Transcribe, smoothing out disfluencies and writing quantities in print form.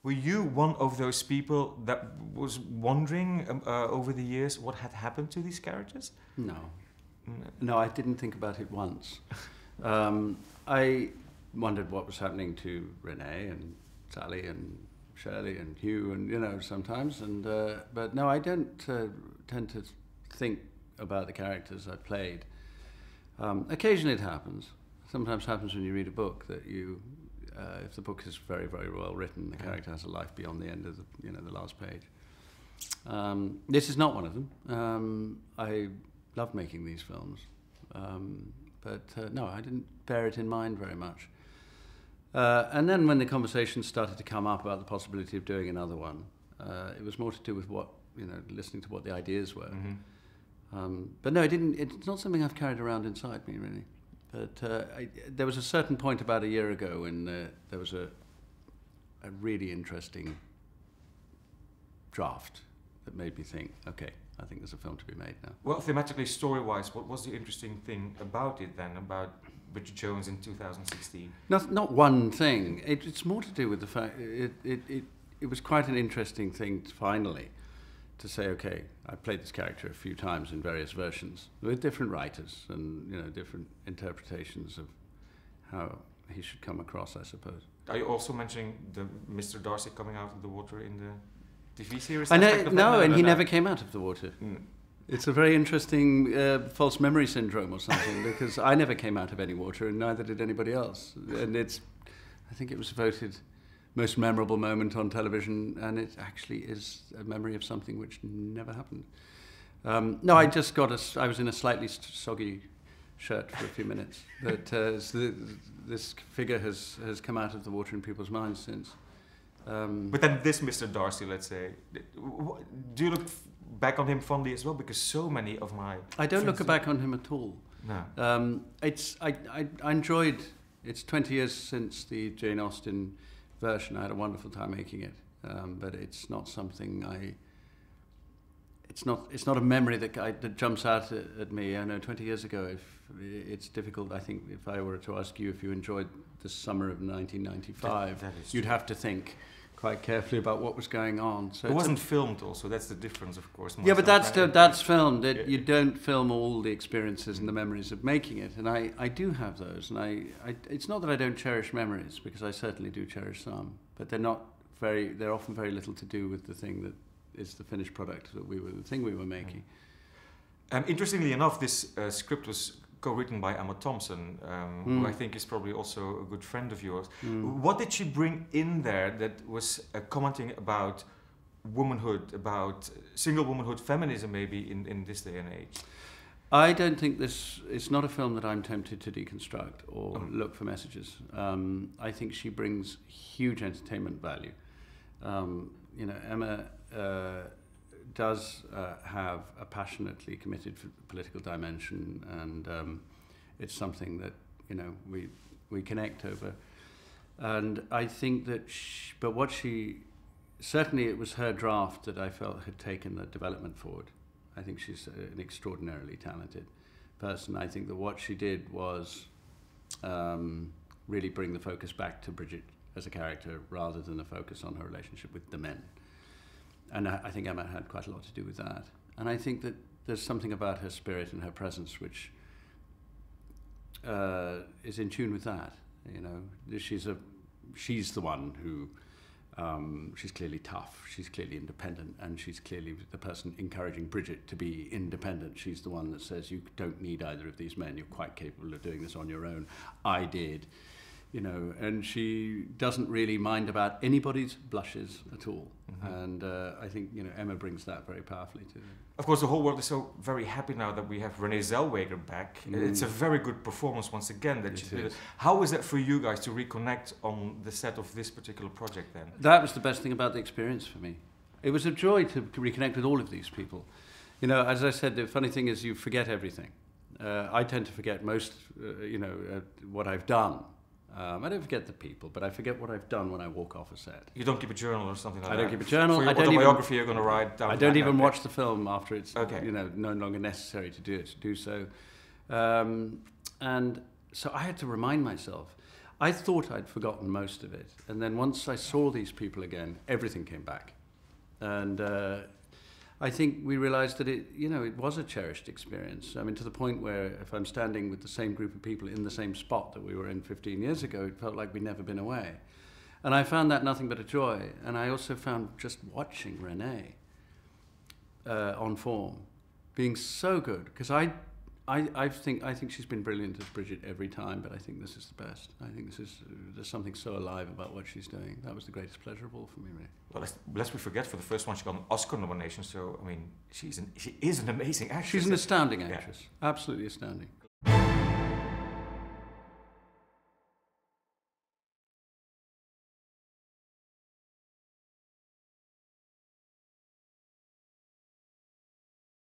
Were you one of those people that was wondering over the years what had happened to these characters? No. No, I didn't think about it once. I wondered what was happening to Renee and Sally and Shirley and Hugh and, you know, sometimes. And but no, I don't tend to think about the characters I played. Occasionally it happens. Sometimes happens when you read a book that you, if the book is very, very well written, the character has a life beyond the end of the, you know, the last page. This is not one of them. I love making these films, but no, I didn't bear it in mind very much. And then when the conversation started to come up about the possibility of doing another one, it was more to do with what, you know, listening to what the ideas were. But no, it's not something I've carried around inside me, really. But there was a certain point about a year ago when there was a really interesting draft that made me think, okay, I think there's a film to be made now. Well, thematically, story-wise, what was the interesting thing about it then, about Bridget Jones in 2016? Not one thing. It's more to do with the fact it was quite an interesting thing finally to say, okay, I played this character a few times in various versions with different writers and, you know, different interpretations of how he should come across, I suppose. Are you also mentioning the Mr. Darcy coming out of the water in the TV series? I know, no, and he never came out of the water. It's a very interesting false memory syndrome or something, because I never came out of any water and neither did anybody else. And I think it was voted most memorable moment on television, and it actually is a memory of something which never happened. No, I just I was in a slightly soggy shirt for a few minutes, but this figure has come out of the water in people's minds since. But then this Mr. Darcy, let's say, do you look back on him fondly as well? Because so many of my I don't look back on him at all. No. I enjoyed. It's 20 years since the Jane Austen version. I had a wonderful time making it, but it's not something It's not a memory that jumps out at me. I know 20 years ago, it's difficult. I think if I were to ask you if you enjoyed the summer of 1995, you'd have to think quite carefully about what was going on. So it wasn't filmed also, that's the difference, of course. Yeah, but that's filmed. You don't film all the experiences and the memories of making it, and I do have those. And it's not that I don't cherish memories, because I certainly do cherish some, but they're often very little to do with the thing that is the finished product the thing we were making. Interestingly enough, this script was co-written by Emma Thompson, who I think is probably also a good friend of yours. What did she bring in there that was commenting about womanhood, about single womanhood, feminism maybe in this day and age? I don't think it's not a film that I'm tempted to deconstruct or look for messages. I think she brings huge entertainment value. You know, Emma does have a passionately committed political dimension, and it's something that, you know, we connect over. And I think that, certainly it was her draft that I felt had taken the development forward. I think she's an extraordinarily talented person. I think that what she did was really bring the focus back to Bridget as a character rather than the focus on her relationship with the men. And I think Emma had quite a lot to do with that. And I think that there's something about her spirit and her presence which is in tune with that. You know, she's the one who, she's clearly tough, she's clearly independent, and she's clearly the person encouraging Bridget to be independent. She's the one that says, you don't need either of these men, you're quite capable of doing this on your own. I did. You know, and she doesn't really mind about anybody's blushes at all. And I think, you know, Emma brings that very powerfully to it. Of course, the whole world is so very happy now that we have Renee Zellweger back. It's a very good performance once again that she did. How is that for you guys to reconnect on the set of this particular project then? That was the best thing about the experience for me. It was a joy to reconnect with all of these people. You know, as I said, the funny thing is you forget everything. I tend to forget most, what I've done. I don't forget the people, but I forget what I've done when I walk off a set. You don't keep a journal or something like that? I don't keep a journal. For your autobiography you're going to write down. I don't even watch the film after it's no longer necessary to do so. And so I had to remind myself. I thought I'd forgotten most of it. And then once I saw these people again, everything came back. And I think we realized that it was a cherished experience. I mean, to the point where if I'm standing with the same group of people in the same spot that we were in 15 years ago, it felt like we'd never been away. And I found that nothing but a joy. And I also found just watching Renee on form being so good, because I think she's been brilliant as Bridget every time, but I think this is the best. I think there's something so alive about what she's doing. That was the greatest pleasure of all for me, really. Well, lest we forget, for the first one she got an Oscar nomination, so I mean, she is an amazing actress. She's an astounding actress, absolutely astounding.